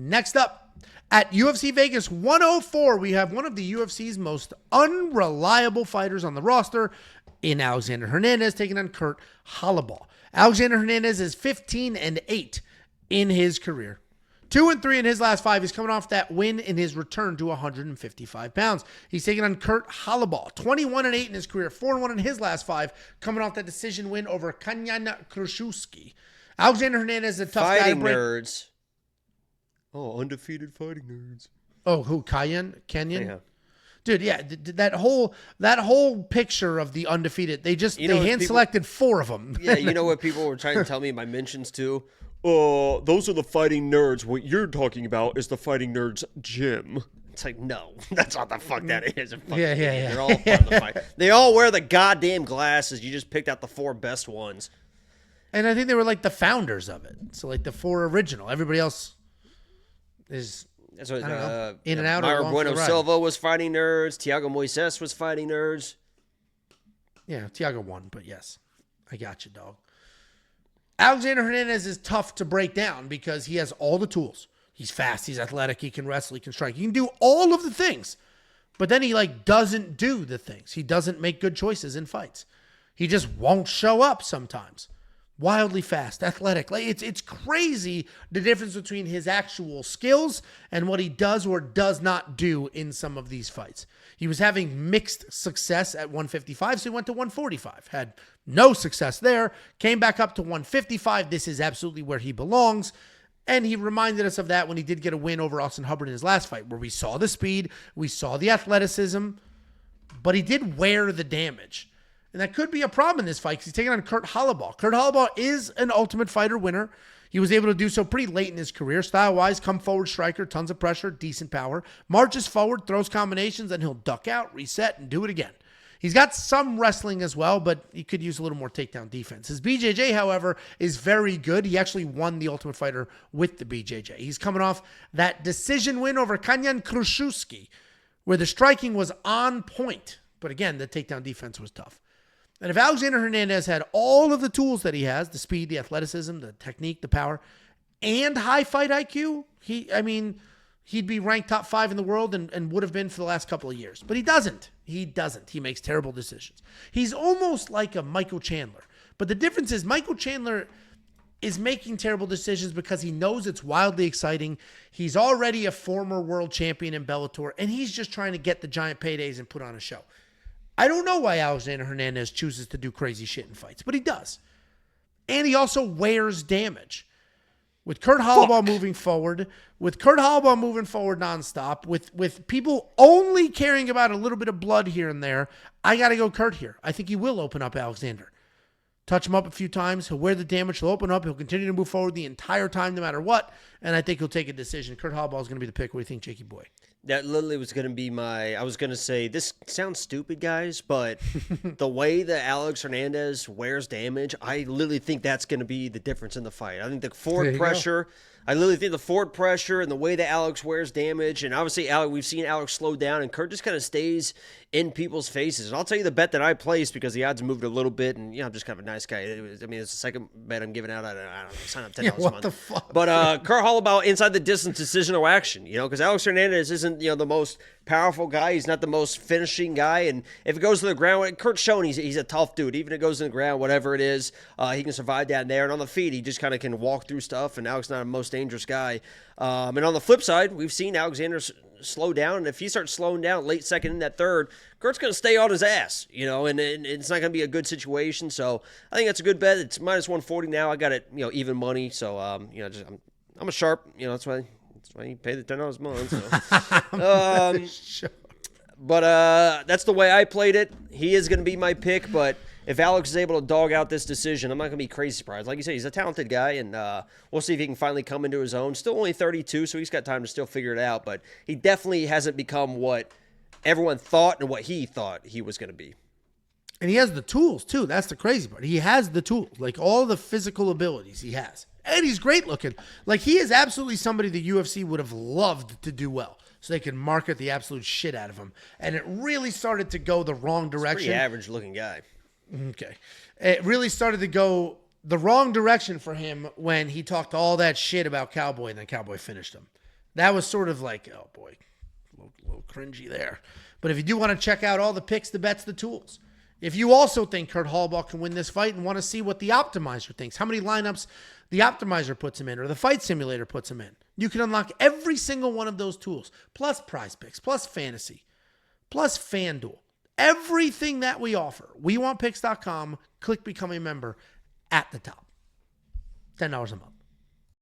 Next up, at UFC Vegas 104, we have one of the UFC's most unreliable fighters on the roster in Alexander Hernandez taking on Kurt Holobaugh. Alexander Hernandez is 15-8 in his career. 2-3 in his last 5. He's coming off that win in his return to 155 pounds. He's taking on Kurt Holobaugh. 21-8 in his career. 4-1 in his last 5. Coming off that decision win over Kanyan Krzyzewski. Alexander Hernandez is a tough guy to break. Fighting nerds. Oh, undefeated fighting nerds. Oh, who? Kenyan? Yeah. Dude, yeah, that whole picture of the undefeated, they hand-selected 4 of them. Yeah, you know what people were trying to tell me in my mentions too? Those are the fighting nerds. What you're talking about is the fighting nerds gym. It's like, no, that's not the fuck that is. Yeah. They're all part of the fight. They all wear the goddamn glasses. You just picked out the 4 best ones. And I think they were like the founders of it. So like the 4 original. Everybody else is... That's what, in and out. Myra Bueno Silva was fighting nerds. Thiago Moises was fighting nerds. Yeah, Thiago won, but yes. I got you, dog. Alexander Hernandez is tough to break down because he has all the tools. He's fast, he's athletic, he can wrestle, he can strike. He can do all of the things. But then he doesn't do the things. He doesn't make good choices in fights. He just won't show up sometimes. Wildly fast, athletic. It's crazy the difference between his actual skills and what he does or does not do in some of these fights. He was having mixed success at 155, so he went to 145. Had no success there. Came back up to 155. This is absolutely where he belongs. And he reminded us of that when he did get a win over Austin Hubbard in his last fight, where we saw the speed, we saw the athleticism, but he did wear the damage. And that could be a problem in this fight because he's taking on Kurt Holobaugh. Kurt Holobaugh is an Ultimate Fighter winner. He was able to do so pretty late in his career. Style-wise, come forward striker, tons of pressure, decent power. Marches forward, throws combinations, and he'll duck out, reset, and do it again. He's got some wrestling as well, but he could use a little more takedown defense. His BJJ, however, is very good. He actually won the Ultimate Fighter with the BJJ. He's coming off that decision win over Kanyan Krzyzewski, where the striking was on point. But again, the takedown defense was tough. And if Alexander Hernandez had all of the tools that he has, the speed, the athleticism, the technique, the power, and high fight IQ, he'd be ranked top 5 in the world and would have been for the last couple of years. But he doesn't. He makes terrible decisions. He's almost like a Michael Chandler. But the difference is Michael Chandler is making terrible decisions because he knows it's wildly exciting. He's already a former world champion in Bellator, and he's just trying to get the giant paydays and put on a show. I don't know why Alexander Hernandez chooses to do crazy shit in fights, but he does. And he also wears damage. With Kurt Holobaugh moving forward, nonstop, with people only caring about a little bit of blood here and there, I got to go Kurt here. I think he will open up Alexander. Touch him up a few times. He'll wear the damage. He'll open up. He'll continue to move forward the entire time, no matter what. And I think he'll take a decision. Kurt Holobaugh is going to be the pick. What do you think, Jakey boy? That literally was going to be I was going to say, this sounds stupid, guys, but the way that Alex Hernandez wears damage, I literally think that's going to be the difference in the fight. I think the forward pressure, I literally think the forward pressure and the way that Alex wears damage, and obviously we've seen Alex slow down, and Kurt just kind of stays in people's faces. And I'll tell you the bet that I placed because the odds moved a little bit, and I'm just kind of a nice guy. It's the second bet I'm giving out. I don't know, sign up $10 a month. What the fuck? But Kurt Holobaugh inside the distance decisional action, because Alex Hernandez isn't the most powerful guy. He's not the most finishing guy, and if it goes to the ground, Kurt's shown he's a tough dude. Even if it goes to the ground, whatever it is, he can survive down there. And on the feet, he just kind of can walk through stuff. And Alex not the most dangerous guy. And on the flip side, we've seen Alexander slow down, and if he starts slowing down late second in that third, Kurt's going to stay on his ass, and it's not going to be a good situation. So I think that's a good bet. It's minus 140 now. I got it, even money. So I'm a sharp. That's why you pay the $10 a month. So. But that's the way I played it. He is going to be my pick, but if Alex is able to dog out this decision, I'm not going to be crazy surprised. Like you said, he's a talented guy, and we'll see if he can finally come into his own. Still only 32, so he's got time to still figure it out, but he definitely hasn't become what everyone thought and what he thought he was going to be. And he has the tools, too. That's the crazy part. He has the tools, like all the physical abilities he has. And he's great looking. Like, he is absolutely somebody the UFC would have loved to do well, so they could market the absolute shit out of him. And it really started to go the wrong direction. Pretty average looking guy. Okay. It really started to go the wrong direction for him when he talked all that shit about Cowboy, and then Cowboy finished him. That was sort of like, oh boy, a little cringy there. But if you do want to check out all the picks, the bets, the tools, if you also think Kurt Holobaugh can win this fight and want to see what the optimizer thinks, how many lineups the optimizer puts him in or the fight simulator puts him in, you can unlock every single one of those tools, plus prize picks, plus fantasy, plus FanDuel. Everything that we offer, WeWantPicks.com, click become a member at the top. $10 a month.